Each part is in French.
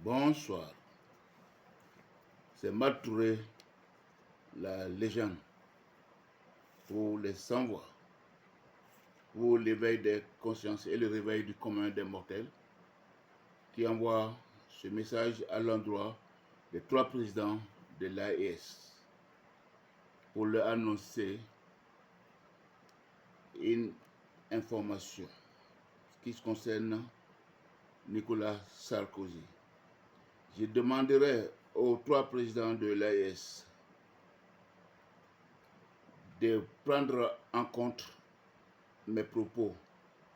Bonsoir. C'est Mad Touré, la légende, pour les sans-voix, pour l'éveil des consciences et le réveil du commun des mortels, qui envoie ce message à l'endroit des 3 présidents de l'AES pour leur annoncer une information qui se concerne Nicolas Sarkozy. Je demanderai aux 3 présidents de l'AES de prendre en compte mes propos,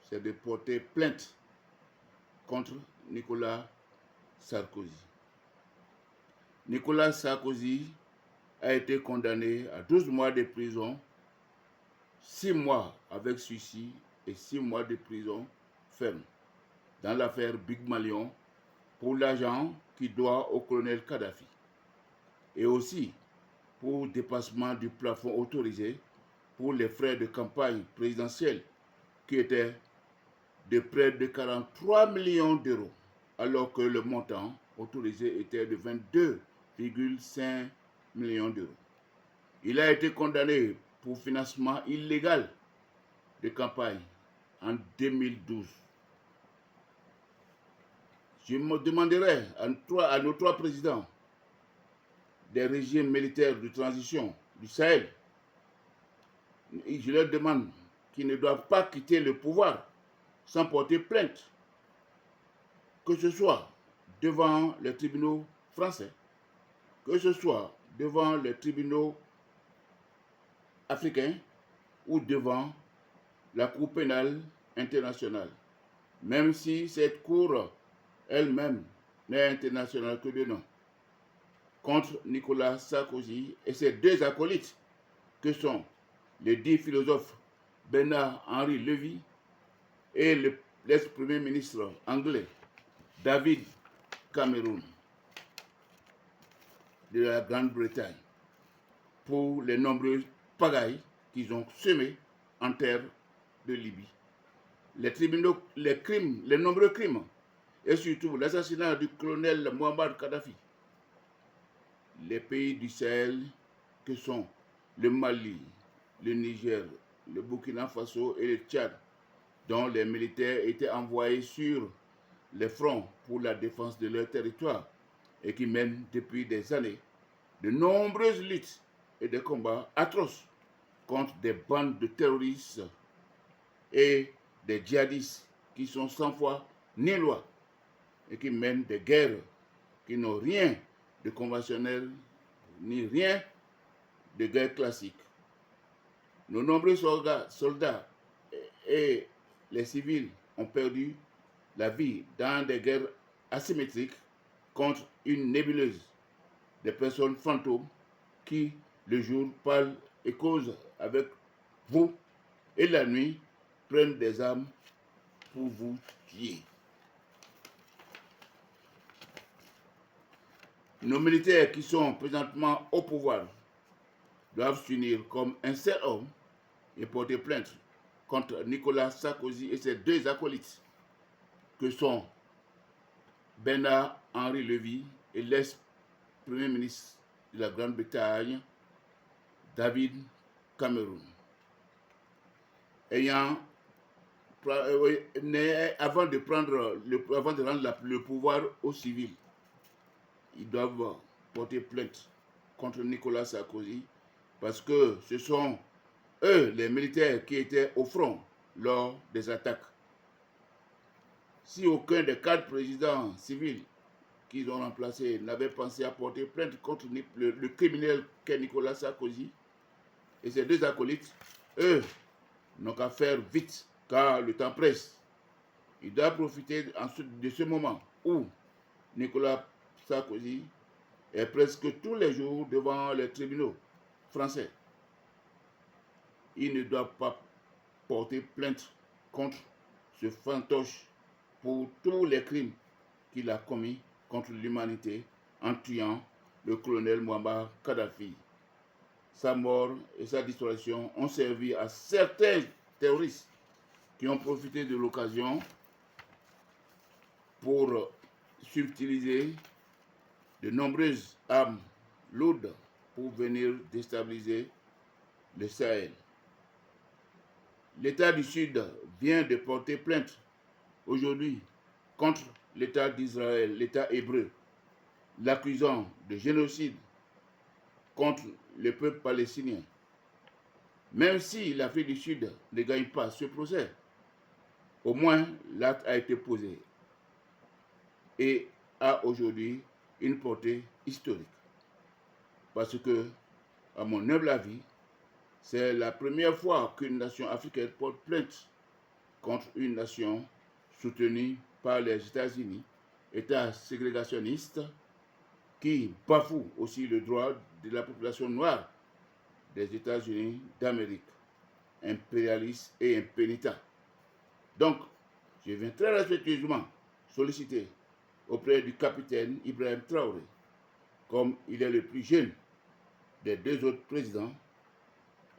c'est de porter plainte contre Nicolas Sarkozy. Nicolas Sarkozy a été condamné à 12 mois de prison, 6 mois avec sursis et 6 mois de prison ferme dans l'affaire Big Malion pour l'argent qu'il doit au colonel Kadhafi et aussi pour dépassement du plafond autorisé pour les frais de campagne présidentielle qui étaient de près de 43 millions d'euros, alors que le montant autorisé était de 22,5 millions d'euros. Il a été condamné pour financement illégal de campagne en 2012. Je me demanderai à nos 3 présidents des régimes militaires de transition du Sahel, je leur demande qu'ils ne doivent pas quitter le pouvoir sans porter plainte, que ce soit devant les tribunaux français, que ce soit devant les tribunaux africains ou devant la Cour pénale internationale, même si cette Cour elle-même n'est internationale que de nom, contre Nicolas Sarkozy et ses 2 acolytes, que sont les 10 philosophes Bernard-Henri Lévy et l'ex-premier ministre anglais David Cameron de la Grande-Bretagne pour les nombreuses pagailles qu'ils ont semées en terre de Libye. Les nombreux crimes et surtout l'assassinat du colonel Muammar Kadhafi. Les pays du Sahel que sont le Mali, le Niger, le Burkina Faso et le Tchad, dont les militaires étaient envoyés sur les fronts pour la défense de leur territoire et qui mènent depuis des années de nombreuses luttes et des combats atroces contre des bandes de terroristes et des djihadistes qui sont sans foi ni loi et qui mènent des guerres qui n'ont rien de conventionnel ni rien de guerre classique. Nos nombreux soldats et les civils ont perdu la vie dans des guerres asymétriques contre une nébuleuse, des personnes fantômes qui, le jour, parlent et causent avec vous et la nuit prennent des armes pour vous tuer. Nos militaires qui sont présentement au pouvoir doivent s'unir comme un seul homme et porter plainte contre Nicolas Sarkozy et ses 2 acolytes, que sont Bernard-Henri Lévy et l'ex-premier ministre de la Grande-Bretagne, David Cameron. Avant de rendre le pouvoir aux civils, ils doivent porter plainte contre Nicolas Sarkozy parce que ce sont eux, les militaires, qui étaient au front lors des attaques. Si aucun des 4 présidents civils qu'ils ont remplacés n'avait pensé à porter plainte contre le criminel qu'est Nicolas Sarkozy et ses 2 acolytes, eux n'ont qu'à faire vite, car le temps presse. Ils doivent profiter ensuite de ce moment où Nicolas Sarkozy est presque tous les jours devant les tribunaux français. Ils ne doivent pas porter plainte contre ce fantoche pour tous les crimes qu'il a commis contre l'humanité en tuant le colonel Muammar Kadhafi. Sa mort et sa disparition ont servi à certains terroristes qui ont profité de l'occasion pour subtiliser de nombreuses armes lourdes pour venir déstabiliser le Sahel. L'État du Sud vient de porter plainte aujourd'hui contre l'État d'Israël, l'État hébreu, l'accusant de génocide contre le peuple palestinien. Même si l'Afrique du Sud ne gagne pas ce procès, au moins l'acte a été posé et a aujourd'hui une portée historique. Parce que, à mon humble avis, c'est la première fois qu'une nation africaine porte plainte contre une nation soutenue par les États-Unis, État ségrégationniste qui bafoue aussi le droit de la population noire des États-Unis d'Amérique, impérialiste et impénitent. Donc, je viens très respectueusement solliciter auprès du capitaine Ibrahim Traoré, comme il est le plus jeune des deux autres présidents,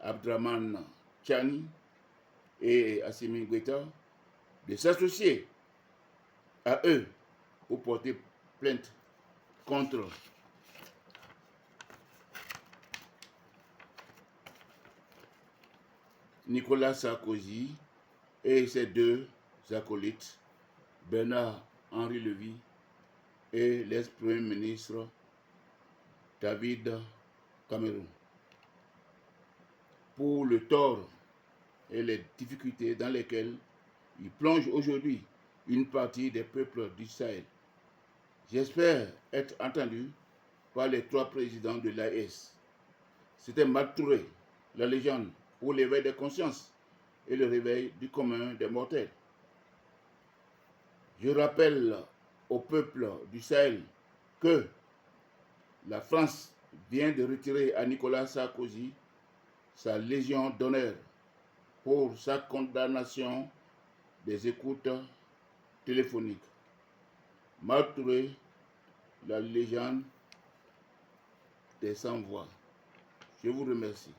Abdraman Tchani et Assimi Goïta, de s'associer à eux pour porter plainte contre Nicolas Sarkozy et ses deux acolytes, Bernard-Henri Lévy et l'ex-premier ministre David Cameroun, pour le tort et les difficultés dans lesquelles il plonge aujourd'hui une partie des peuples du Sahel. J'espère être entendu par les trois présidents de l'AES. C'était Mat Touré, la légende pour l'éveil des consciences et le réveil du commun des mortels. Je rappelle au peuple du Sahel que la France vient de retirer à Nicolas Sarkozy sa Légion d'honneur pour sa condamnation des écoutes téléphoniques. Mat Touré, la légende des sans-voix. Je vous remercie.